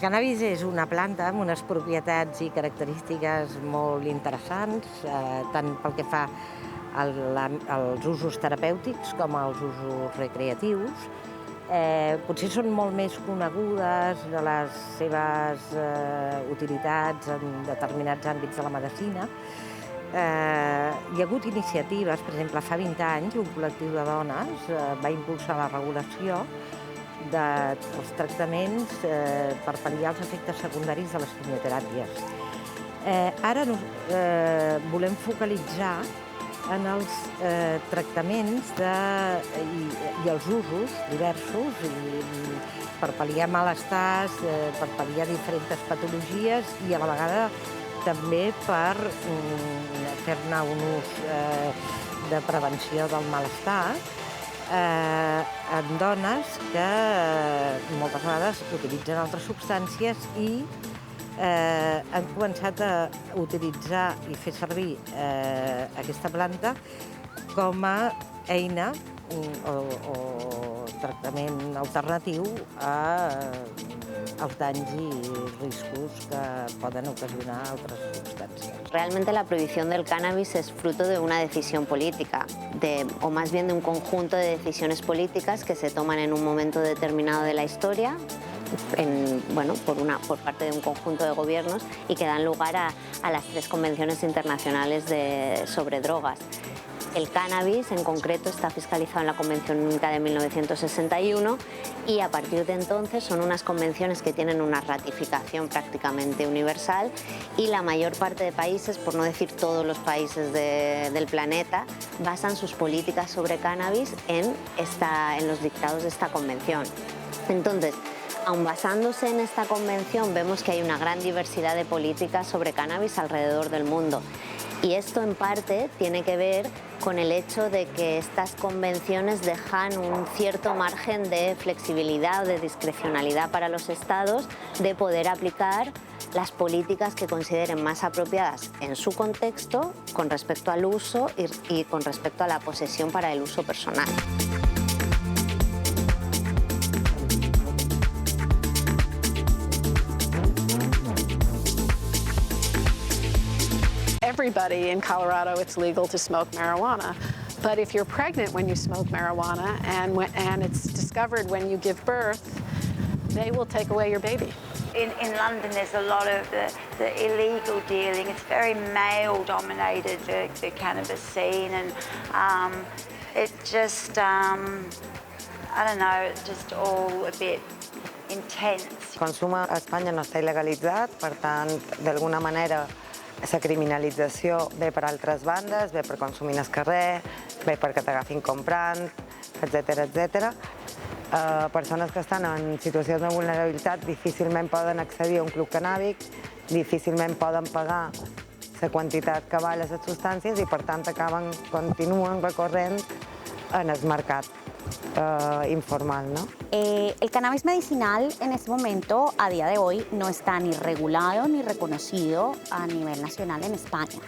cannabis és una planta amb unes propietats i característiques molt interessants, tant pel que fa als usos terapèutics com als usos recreatius. Potser són molt més conegudes de les seves utilitats en determinats àmbits de la medicina. Hi ha hagut iniciatives, per exemple, fa 20 anys un col·lectiu de dones va impulsar la regulació dels tractaments per pal·liar els efectes secundaris de les quimioteràpies. Ara volem focalitzar en els tractaments i els usos diversos per pal·liar malestars, per pal·liar diferents patologies i a la vegada també per fer-ne un ús de prevenció del malestar en dones que moltes vegades utilitzen altres substàncies i han començat a utilitzar i fer servir aquesta planta com a eina o tractament alternatiu als danys i riscos que poden ocasionar altres substàncies. Realmente la prohibición del cannabis es fruto de una decisión política, o más bien de un conjunto de decisiones políticas que se toman en un momento determinado de la historia, por parte de un conjunto de gobiernos y que dan lugar a las 3 convenciones internacionales sobre drogas. El cannabis, en concreto, está fiscalizado en la Convención Única de 1961 y a partir de entonces son unas convenciones que tienen una ratificación prácticamente universal y la mayor parte de países, por no decir todos los países del planeta, basan sus políticas sobre cannabis en los dictados de esta convención. Entonces, aun basándose en esta convención, vemos que hay una gran diversidad de políticas sobre cannabis alrededor del mundo. Y esto en parte tiene que ver con el hecho de que estas convenciones dejan un cierto margen de flexibilidad o de discrecionalidad para los estados de poder aplicar las políticas que consideren más apropiadas en su contexto con respecto al uso y con respecto a la posesión para el uso personal. Everybody in Colorado, it's legal to smoke marijuana. But if you're pregnant when you smoke marijuana and it's discovered when you give birth, they will take away your baby. In London, there's a lot of the illegal dealing. It's very male-dominated, the cannabis scene, and it just, I don't know, it's just all a bit intense. El consum a Espanya no està il·legalitzat, per tant, d'alguna manera, la criminalització ve per altres bandes, ve per consumir al carrer, ve perquè t'agafin comprant, etc. Persones que estan en situacions de vulnerabilitat difícilment poden accedir a un club cannàbic, difícilment poden pagar la quantitat que val les substàncies i, per tant, continuen recorrent en el mercat informal, ¿no? El cannabis medicinal en este momento, a día de hoy, no está ni regulado ni reconocido a nivel nacional en España.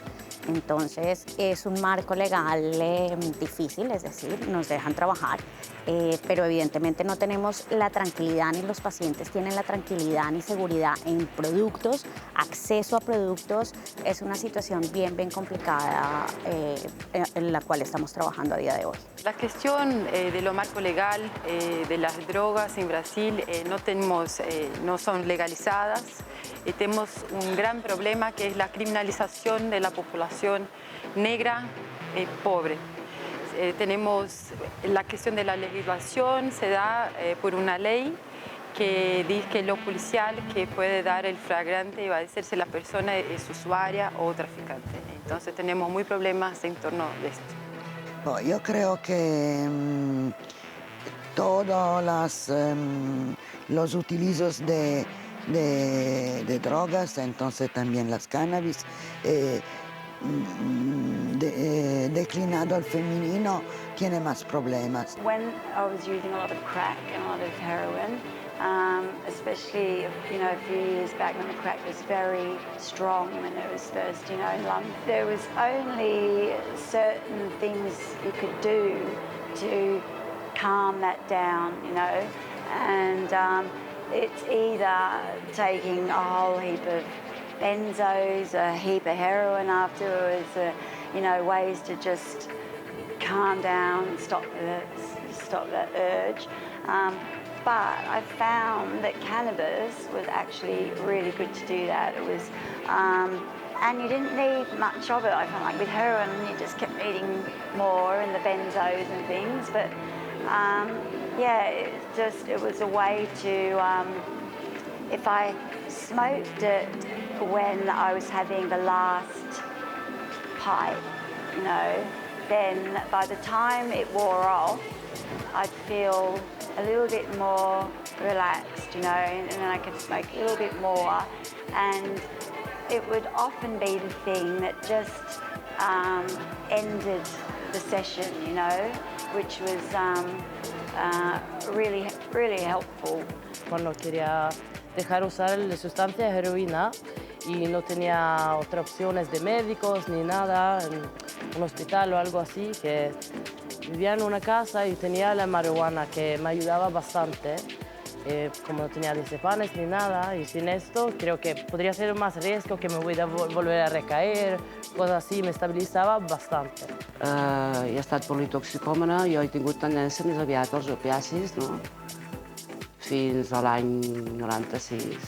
Entonces es un marco legal difícil, es decir, nos dejan trabajar, pero evidentemente no tenemos la tranquilidad, ni los pacientes tienen la tranquilidad ni seguridad en productos, acceso a productos. Es una situación bien complicada en la cual estamos trabajando a día de hoy. La cuestión de lo marco legal de las drogas en Brasil no son legalizadas. Tenemos un gran problema que es la criminalización de la población negra pobre. Tenemos la cuestión de la legislación, se da por una ley que dice que lo policial que puede dar el flagrante va a decir si la persona es usuaria o traficante. Entonces tenemos muy problemas en torno a esto. No, yo creo que todos los utilizos de drogas, entonces también las cannabis, declinado al femenino, tiene más problemas. When I was using a lot of crack and a lot of heroin, especially a few years back when the crack was very strong when it was first in London, there was only certain things you could do to calm that down, and it's either taking a whole heap of benzos, a heap of heroin afterwards, you know, ways to just calm down and stop that urge. But I found that cannabis was actually really good to do that. It was, and you didn't need much of it. I found like with heroin, you just kept needing more and the benzos and things. But yeah, it was a way to, if I smoked it when I was having the last pipe, you know, then by the time it wore off, I'd feel a little bit more relaxed, you know, and then I could smoke a little bit more. And it would often be the thing that just ended the session, you know, which was really, really helpful. Cuando quería dejar usar la sustancia heroína y no tenía otras opciones de médicos ni nada, en un hospital o algo así, que vivía en una casa y tenía la marihuana que me ayudaba bastante. Como no tenía diazepanes ni nada, y sin esto creo que podría ser más riesgo que me voy a volver a recaer, cosas así, me estabilitzava bastante. He estat politoxicòmana, jo he tingut tendència més aviat als opiacis, no? Fins a l'any 96.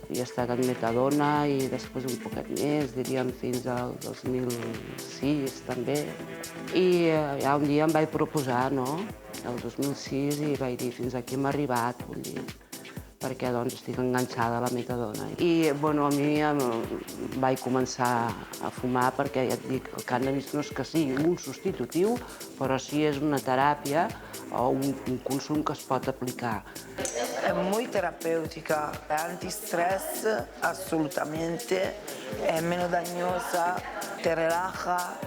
He estat en metadona i després un poquet més, diríem fins al 2006 també. I ja un dia em vaig proposar, no?, el 2006, i vaig dir fins aquí hem arribat, vull dir, perquè doncs estic enganxada a la metadona. I bueno, a mi vaig començar a fumar perquè ja et dic, el cànnabis no és que sigui un substitutiu, però sí és una teràpia o un consum que es pot aplicar. È muy terapeutica, è antistress assolutamente, è meno dañosa, te relaja,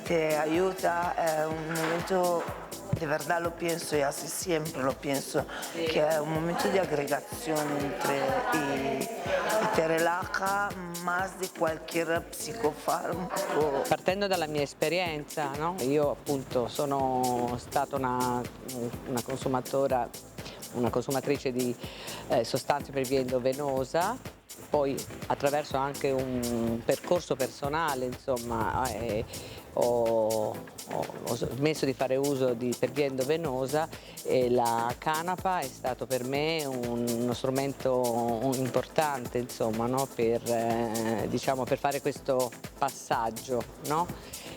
te ayuda, è un momento, de verdad lo pienso y así siempre lo pienso, que è un momento di aggregazione y te relaja más di qualche psicofarmaco. Partendo dalla mia esperienza, no? Io appunto sono stata una consumatrice di sostanze per via endovenosa, poi attraverso anche un percorso personale, insomma, ho smesso di fare uso per via endovenosa e la canapa è stato per me uno strumento importante, insomma, no? Diciamo, per fare questo passaggio, no?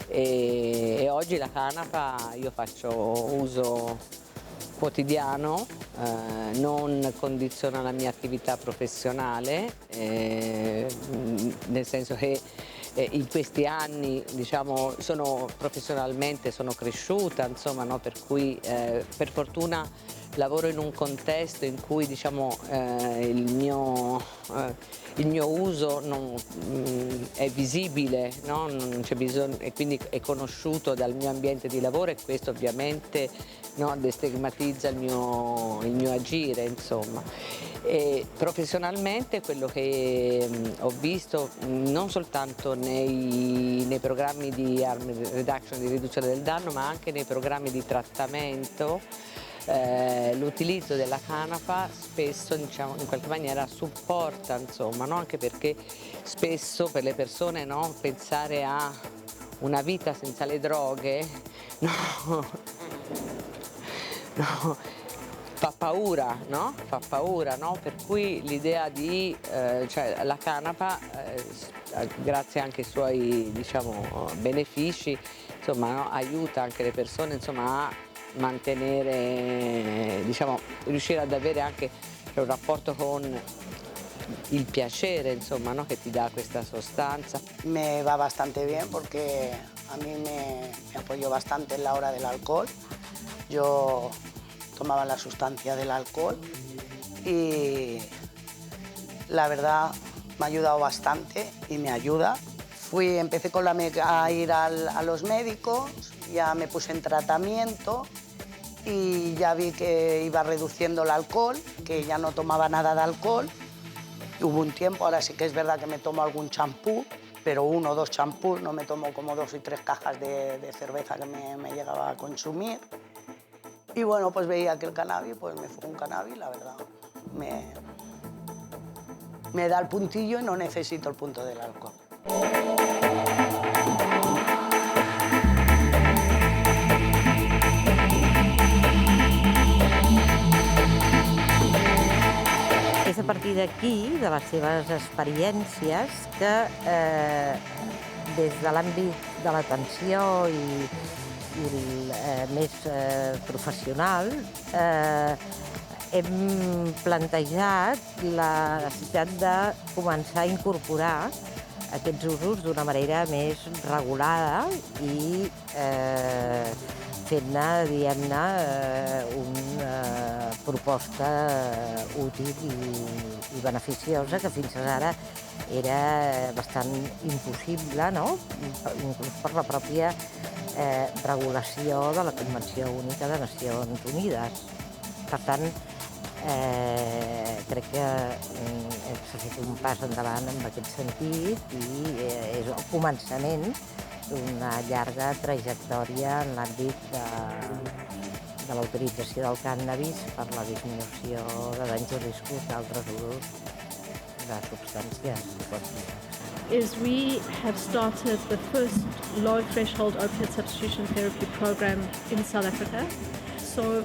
E oggi la canapa io faccio uso quotidiano, non condiziona la mia attività professionale, nel senso che in questi anni, diciamo, professionalmente sono cresciuta, insomma, no? Per cui per fortuna lavoro in un contesto in cui, diciamo, il mio uso è visibile, no? Non c'è bisogno, e quindi è conosciuto dal mio ambiente di lavoro, e questo ovviamente, no, destigmatizza il mio agire, insomma. E professionalmente quello che ho visto non soltanto nei programmi di harm reduction, di riduzione del danno, ma anche nei programmi di trattamento, l'utilizzo della canapa spesso, diciamo, in qualche maniera supporta, insomma, no? Anche perché spesso per le persone, no, pensare a una vita senza le droghe, fa paura, no? Fa paura, no? Per cui l'idea di, cioè la canapa, grazie anche ai suoi, diciamo, benefici, insomma, no? Aiuta anche le persone, insomma, a mantenere, diciamo, riuscire ad avere anche un rapporto con il piacere, insomma, ¿no? Que te da esta sustancia. Me va bastante bien porque a mí me apoyó bastante en la hora del alcohol. Yo tomaba la sustancia del alcohol y la verdad me ha ayudado bastante y me ayuda. Empecé a ir a los médicos, ya me puse en tratamiento y ya vi que iba reduciendo el alcohol, que ya no tomaba nada de alcohol. Hubo un tiempo, ahora sí que es verdad que me tomo algún champú, pero 1 o 2 champús, no me tomo como 2 y 3 cajas de cerveza que me llegaba a consumir. Y bueno, pues veía que el cannabis, pues me fue un cannabis, la verdad, me da el puntillo y no necesito el punto del alcohol. És a partir d'aquí, de les seves experiències, que des de l'àmbit de l'atenció i més professional hem plantejat la necessitat de començar a incorporar aquests usos d'una manera més regulada i fent-ne, diguem-ne, una proposta útil i beneficiosa que fins ara era bastant impossible, no? Inclús per la pròpia regulació de la Convenció Única de Nacions Unides. Per tant, crec que s'ha fet un pas endavant en aquest sentit i és el començament d'una llarga trajectòria en l'àmbit de l'autorització del cànnabis per la disminució de danys i riscos d'altres usos de substàncies psicoactives. Is we have started the first low threshold opiate substitution therapy program in South Africa. So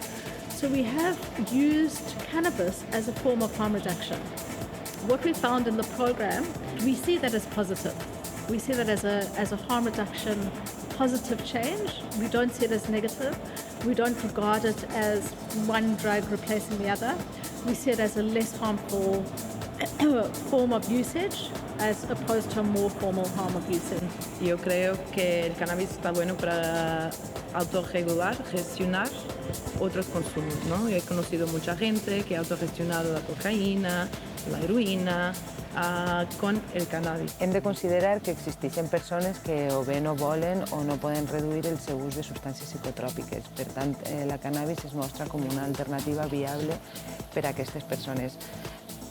we have used cannabis as a form of harm reduction. What we found in the program, we see that as positive. We see that as a harm reduction positive change. We don't see it as negative. We don't regard it as one drug replacing the other. We see it as a less harmful form of usage as opposed to a more formal harm of usage. Yo creo que el cannabis está bueno para autorregular, gestionar otros consumos, ¿no? Yo he conocido mucha gente que ha autogestionado la cocaïna, la heroïna, con el cannabis. Hem de considerar que existeixen persones que o bé no volen o no poden reduir el seu ús de substàncies psicotròpiques. Per tant, la cannabis es mostra com una alternativa viable per a aquestes persones.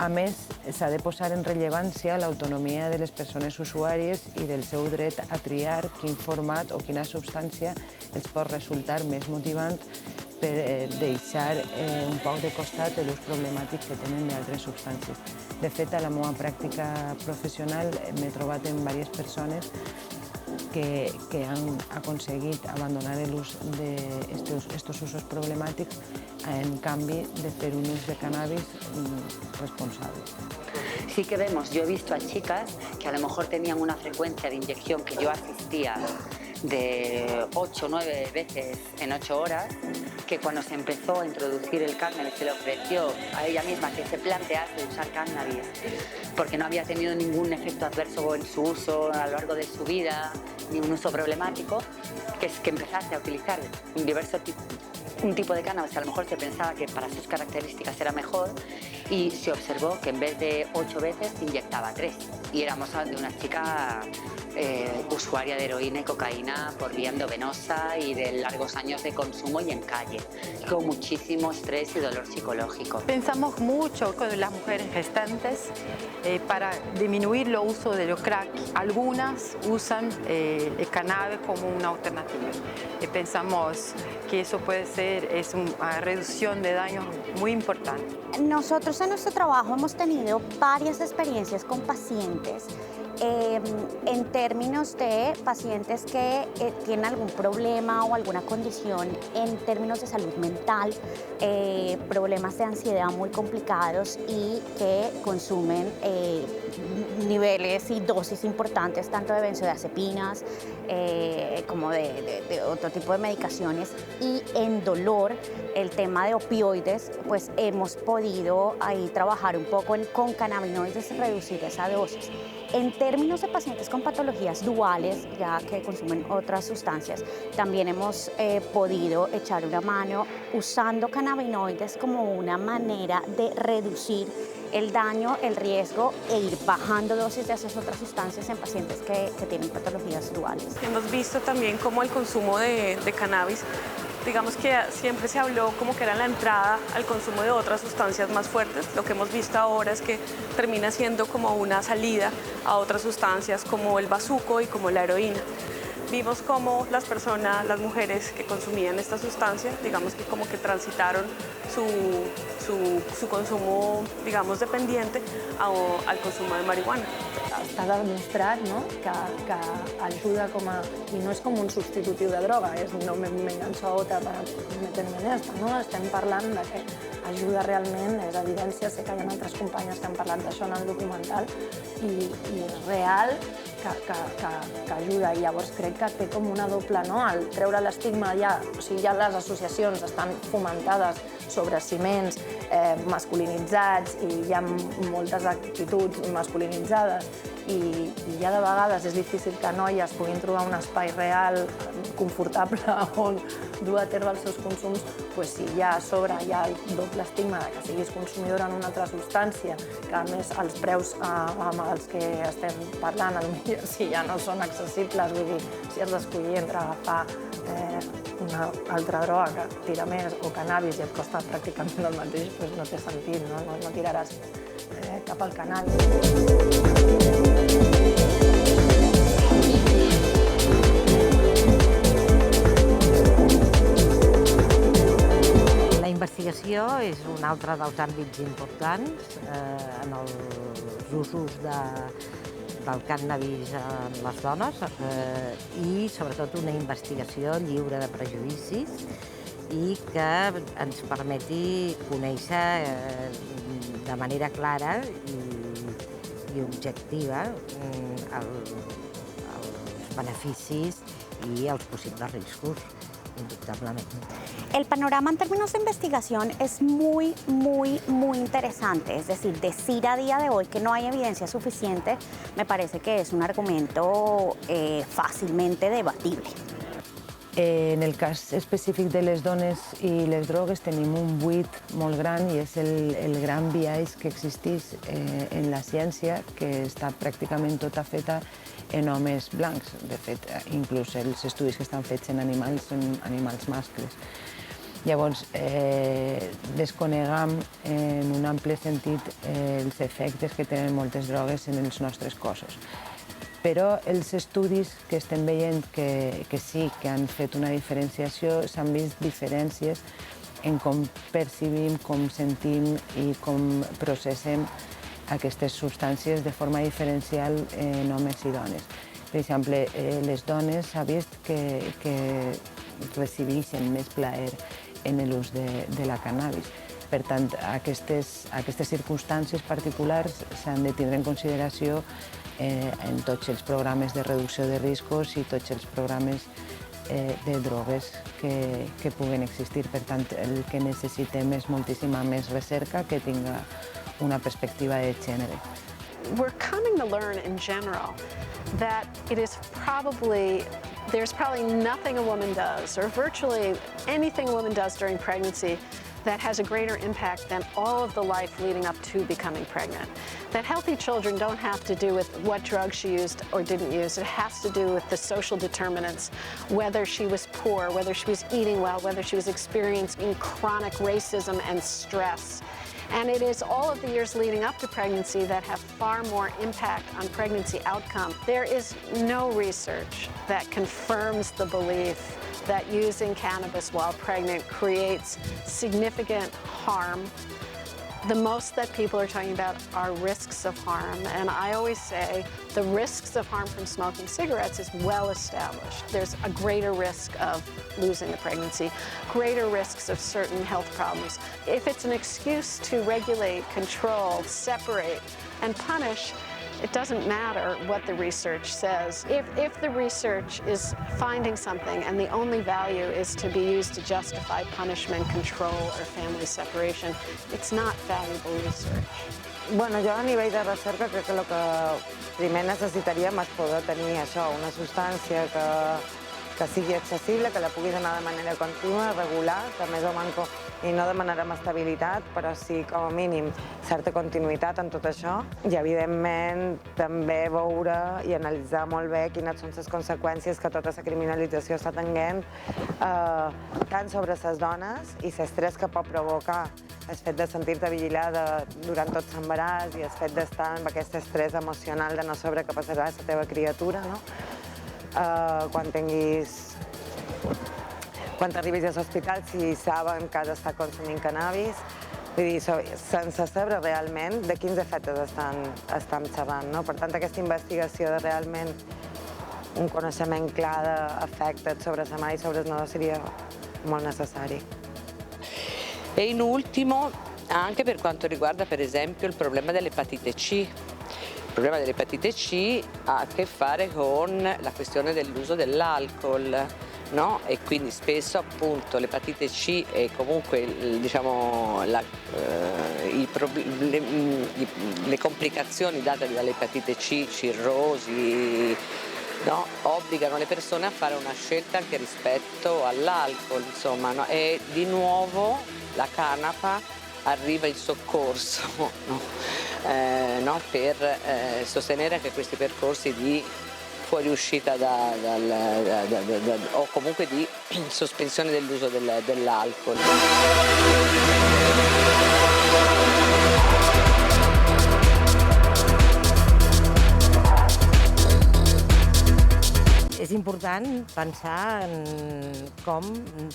A més, s'ha de posar en rellevància l'autonomia de les persones usuàries i del seu dret a triar quin format o quina substància els pot resultar més motivant per deixar un poc de costat l'ús problemàtic que tenen d'altres substàncies. De fet, a la meva pràctica professional m'he trobat amb diverses persones que han aconseguit abandonar l'ús d'estos usos problemàtics en canvi de fer un ús de cannabis responsable. Sí que vemos, yo he visto a chicas que a lo mejor tenían una frecuencia de inyección que yo asistía de 8 o 9 veces en 8 horas, que cuando se empezó a introducir el cannabis se le ofreció a ella misma que se plantease usar cannabis porque no había tenido ningún efecto adverso en su uso a lo largo de su vida, ni un uso problemático, que es que empezase a utilizar un tipo de cannabis que a lo mejor se pensaba que para sus características era mejor y se observó que en vez de 8 veces se inyectaba 3 y éramos de una chica usuaria de heroína y cocaína por vía endovenosa y de largos años de consumo y en calle, con muchísimo estrés y dolor psicológico. Pensamos mucho con las mujeres gestantes para disminuir el uso de los crack. Algunas usan el cannabis como una alternativa. Pensamos que eso puede ser una reducción de daños muy importante. Nosotros en nuestro trabajo hemos tenido varias experiencias con pacientes en términos de pacientes que tienen algún problema o alguna condición en términos de salud mental, problemas de ansiedad muy complicados y que consumen niveles y dosis importantes tanto de benzodiazepinas como de otro tipo de medicaciones, y en dolor el tema de opioides, pues hemos podido ahí trabajar un poco con cannabinoides y reducir esa dosis. En términos de pacientes con patologías duales, ya que consumen otras sustancias, también hemos podido echar una mano usando cannabinoides como una manera de reducir el daño, el riesgo e ir bajando dosis de esas otras sustancias en pacientes que tienen patologías duales. Hemos visto también cómo el consumo de cannabis, digamos que siempre se habló como que era la entrada al consumo de otras sustancias más fuertes. Lo que hemos visto ahora es que termina siendo como una salida a otras sustancias como el bazuco y como la heroína. vimos cómo las mujeres que consumían esta sustancia, digamos que como que transitaron su consumo, digamos, dependiente al consumo de marihuana. Està demostrat, no?, que ajuda i no és com un substitutiu de droga, és no me enganxo otra para meterme en esta, no? Estem parlant de que ajuda realment, és evidència, sé que hi ha altres companyes que han parlat d'això en el documental, i és real que ajuda, i llavors crec que té com una doble, no?, al treure l'estigma ja, o sigui, ja les associacions estan fomentades sobre ciments masculinitzats i hi ha moltes actituds masculinitzades i ja de vegades és difícil que noies puguin trobar un espai real, confortable, on dur a terme els seus consums, doncs si ja a sobre hi ha el doble estigma que siguis consumidora en una altra substància, que a més els preus amb els que estem parlant, potser si ja no són accessibles, vull dir, si has d'escollir entre agafar una altra droga que tira més o cannabis i et costa pràcticament el mateix, doncs no té sentit, no tiraràs cap al cannabis. La investigació és un altre dels àmbits importants en els usos del cànnabis en les dones i sobretot una investigació lliure de prejudicis i que ens permeti conèixer de manera clara i objectiva els beneficis y los posibles riesgos, indudablemente. El panorama en términos de investigación es muy interesante. Es decir, decir a día de hoy que no hay evidencia suficiente me parece que es un argumento fàcilmente debatible. En el cas específic de les dones i les drogues tenim un buit molt gran i és el gran biaix que existeix en la ciència, que està pràcticament tota feta en homes blancs. De fet, inclús els estudis que estan fets en animals són animals mascles. Llavors, desconegam en un ample sentit els efectes que tenen moltes drogues en els nostres cossos. Però els estudis que estem veient que sí que han fet una diferenciació, s'han vist diferències en com percibim, com sentim i com processem aquestes substàncies de forma diferencial en homes i dones. Per exemple, les dones s'ha vist que recibeixen més plaer en l'ús de la cannabis. Per tant, aquestes circumstàncies particulars s'han de tindre en consideració en tots els programes de reducció de riscos i tots els programes de drogues que puguen existir. Per tant, el que necessitem és moltíssima més recerca que tinga una perspectiva de gènere. We're coming to learn in general that there's probably nothing a woman does, or virtually anything a woman does during pregnancy, that has a greater impact than all of the life leading up to becoming pregnant. That healthy children don't have to do with what drugs she used or didn't use. It has to do with the social determinants, whether she was poor, whether she was eating well, whether she was experiencing chronic racism and stress. And it is all of the years leading up to pregnancy that have far more impact on pregnancy outcome. There is no research that confirms the belief that using cannabis while pregnant creates significant harm. The most that people are talking about are risks of harm, and I always say the risks of harm from smoking cigarettes is well established. There's a greater risk of losing the pregnancy, greater risks of certain health problems. If it's an excuse to regulate, control, separate, and punish, it doesn't matter what the research says. If the research is finding something and the only value is to be used to justify punishment, control, or family separation, it's not valuable research. Bueno, jo a nivell de recerca crec que el que primer necessitaríem és poder tenir això, una substància que sigui accessible, que la pugui donar de manera contínua, regular, que més o manco, i no demanarem estabilitat, però sí, com a mínim, certa continuïtat en tot això. I, evidentment, també veure i analitzar molt bé quines són les conseqüències que tota la criminalització està tenint tant sobre les dones i l'estrès que pot provocar el fet de sentir-te vigilada durant tot l'embaràs i el fet d'estar amb aquest estrès emocional de no saber què passarà a la teva criatura, no? quan t'arribis a l'hospital, si saben que has d'estar consumint cannabis, vull dir, sense saber realment de quins efectes estan xerrant, no? Per tant, aquesta investigació de realment un coneixement clar d'efectes sobre la mà i sobre el nadó seria molt necessari. E in ultimo, anche per quanto riguarda per esempio il problema dell'epatite C. Il problema dell'epatite C ha a che fare con la questione dell'uso dell'alcol, no? E quindi spesso appunto l'epatite C e comunque diciamo, le complicazioni date dall'epatite C, cirrosi, no? Obbligano le persone a fare una scelta anche rispetto all'alcol, insomma, no? E di nuovo la canapa arriva in soccorso, no? Per sostenere anche questi percorsi di fuoriuscita o comunque di sospensione dell'uso dell'alcol. És important pensar en com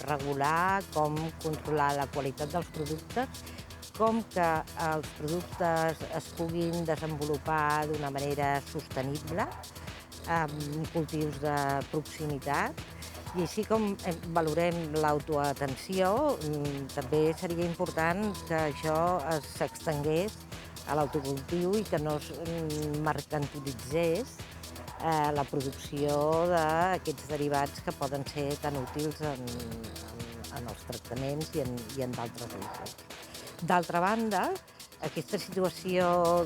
regular, com controlar la qualitat dels productes, com que els productes es puguin desenvolupar d'una manera sostenible, amb cultius de proximitat, i així com valorem l'autoatenció, també seria important que això s'extengués a l'autocultiu i que no es mercantilitzés la producció d'aquests derivats que poden ser tan útils en els tractaments i en d'altres usos. D'altra banda, aquesta situació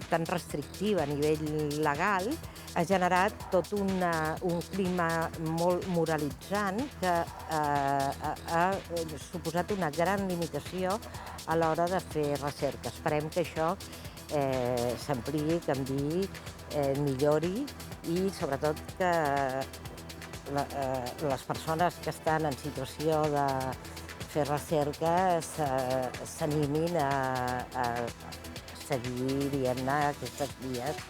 tan restrictiva a nivell legal ha generat tot un clima molt moralitzant que ha suposat una gran limitació a l'hora de fer recerca. Esperem que això s'ampliï, canviï, millori i sobretot que les persones que estan en situació de fer recerca s'animin a seguir, diguem-ne, aquestes vies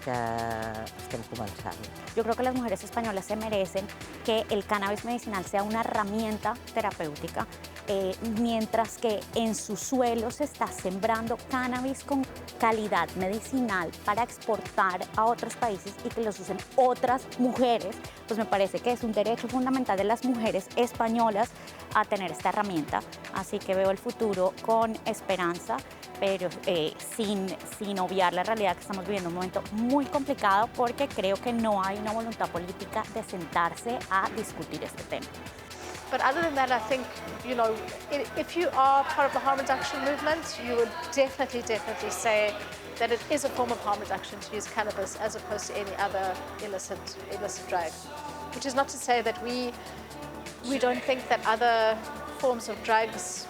que estem comenzando. Yo creo que las mujeres españolas se merecen que el cannabis medicinal sea una herramienta terapéutica, mientras que en su suelo se está sembrando cannabis con calidad medicinal para exportar a otros países y que los usen otras mujeres, pues me parece que es un derecho fundamental de las mujeres españolas a tener esta herramienta. Así que veo el futuro con esperanza, pero sin obviar la realidad que estamos viviendo un momento muy complicado porque creo que no hay una voluntad política de sentarse a discutir este tema. But other than that, I think, you know, if you are part of the harm reduction movement, you would definitely say that it is a form of harm reduction to use cannabis as opposed to any other illicit drug. Which is not to say that we don't think that other forms of drugs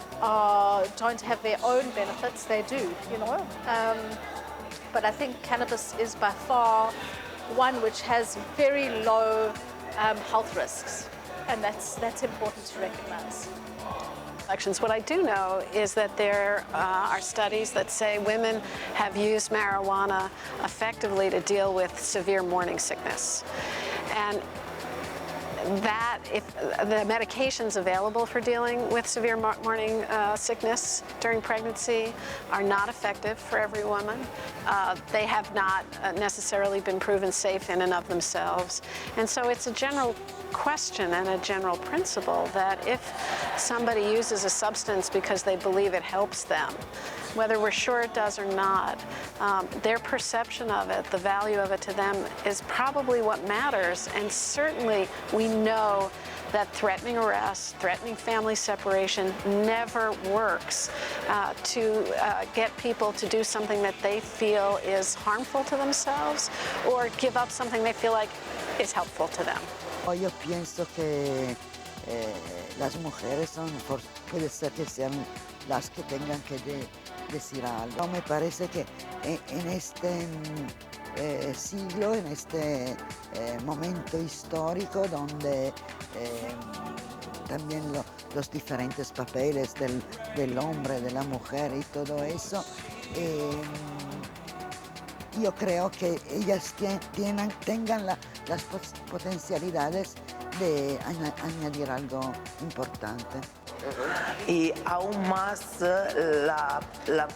don't have their own benefits. They do, you know. But I think cannabis is by far one which has very low health risks. And that's important to recognize. What I do know is that there are studies that say women have used marijuana effectively to deal with severe morning sickness. And that, if the medications available for dealing with severe morning sickness during pregnancy are not effective for every woman, they have not necessarily been proven safe in and of themselves. And so it's a general question and a general principle that if somebody uses a substance because they believe it helps them, whether we're sure it does or not, their perception of it, the value of it to them is probably what matters. And certainly we know that threatening arrest, threatening family separation never works to get people to do something that they feel is harmful to themselves or give up something they feel like is helpful to them. Yo pienso que las mujeres puede ser que sean las que tengan que decir algo. Me parece que en este siglo, en este momento histórico donde también los diferentes papeles del hombre, de la mujer y todo eso, yo creo que ellas tengan las potencialidades de añadir algo importante. Y aún más la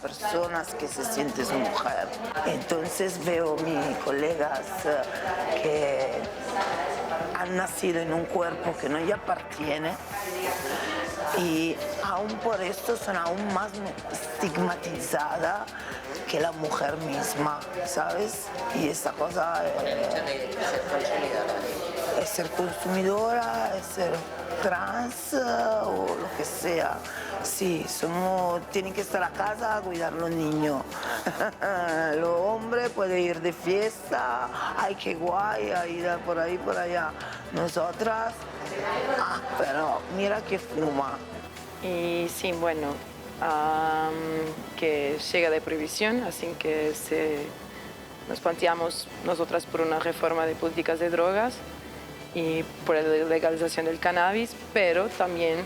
persona que se siente su mujer. Entonces veo mis colegas que han nacido en un cuerpo que no le appartiene y aún por esto son aún más estigmatizadas que la mujer misma, ¿sabes? Y esa cosa es ser consumidora, es ser trans o lo que sea. Sí, tienen que estar a casa a cuidar a los niños. Los hombres pueden ir de fiesta, ay qué guay, a ir por ahí, por allá. Nosotras, pero mira que fuma. Y sí, bueno, que llega de prohibición, así que nos planteamos nosotras por una reforma de políticas de drogas y por la legalización del cannabis, pero también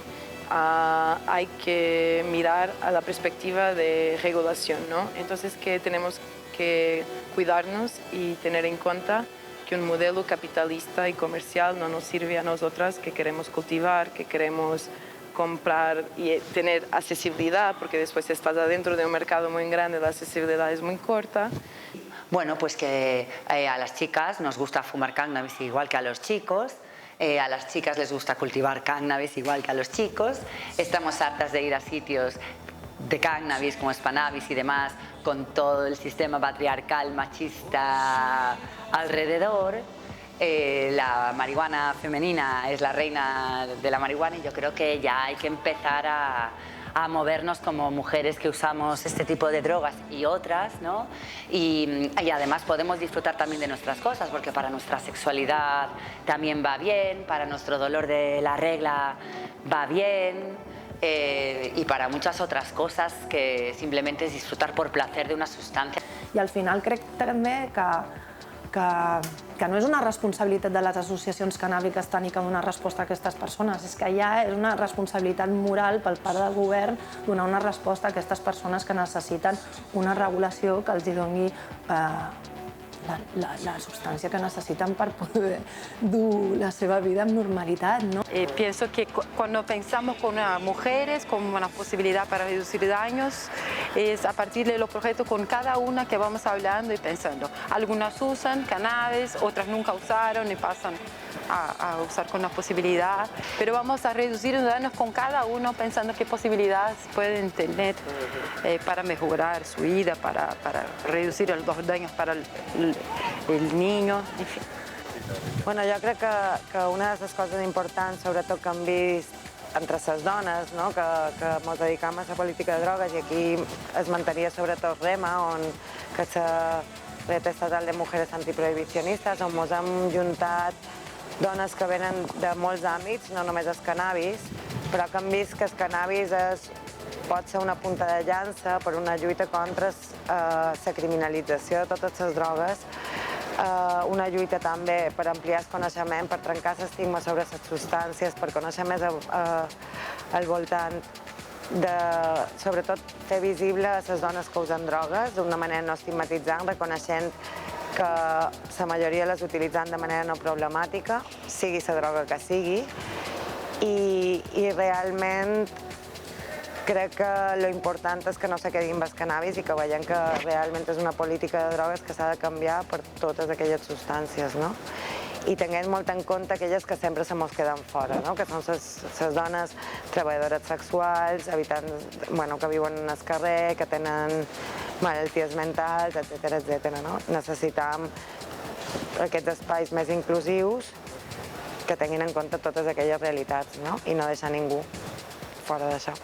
hay que mirar a la perspectiva de regulación, ¿no? Entonces que tenemos que cuidarnos y tener en cuenta que un modelo capitalista y comercial no nos sirve a nosotras que queremos cultivar, que queremos comprar y tener accesibilidad, porque después estás adentro de un mercado muy grande, la accesibilidad es muy corta. Bueno, pues que a las chicas nos gusta fumar cannabis igual que a los chicos, a las chicas les gusta cultivar cannabis igual que a los chicos, estamos hartas de ir a sitios de cannabis como Spannabis y demás, con todo el sistema patriarcal machista alrededor. La marihuana femenina es la reina de la marihuana y yo creo que ya hay que empezar a movernos como mujeres que usamos este tipo de drogas y otras, ¿no? Y además podemos disfrutar también de nuestras cosas, porque para nuestra sexualidad también va bien, para nuestro dolor de la regla va bien, y para muchas otras cosas que simplemente es disfrutar por placer de una sustancia. I al final crec també que no és una responsabilitat de les associacions cannàbiques tenir que donar resposta a aquestes persones, és que ja és una responsabilitat moral per part del govern donar una resposta a aquestes persones que necessiten una regulació que els doni la substància que necessiten per poder dur la seva vida amb normalitat, ¿no? Pienso que cuando pensamos con mujeres como una posibilidad para reducir daños, es a partir de los proyectos con cada una que vamos hablando y pensando. Algunas usan cannabis, otras nunca usaron y pasan a usar con una posibilidad, pero vamos a reducir los daños con cada uno pensando qué posibilidades pueden tener para mejorar su vida, para reducir los daños para el niño, en fin. Bueno, jo crec que una de les coses importants, sobretot que hem vist entre les dones, no? que ens dedicam a la política de drogues, i aquí esmentaria sobretot REMA, que és la Red Estatal de Mujeres Antiprohibicionistes, on ens hem juntat dones que venen de molts àmbits, no només el cannabis, però que hem vist que el cannabis pot ser una punta de llança per una lluita contra la criminalització de totes les drogues, una lluita també per ampliar el coneixement, per trencar l'estigma sobre les substàncies, per conèixer més al voltant de, sobretot, fer visible a les dones que usen drogues d'una manera no estigmatitzant, reconeixent que la majoria les utilitzen de manera no problemàtica, sigui la droga que sigui, i realment crec que l'important és que no se quedin amb el cannabis i que veiem que realment és una política de drogues que s'ha de canviar per totes aquelles substàncies, no? I tenint molt en compte aquelles que sempre se mos queden fora, no? Que són les dones treballadores sexuals, que viuen al carrer, que tenen malalties mentals, etc. No? Necessitam aquests espais més inclusius que tinguin en compte totes aquelles realitats, no? I no deixar ningú fora d'això.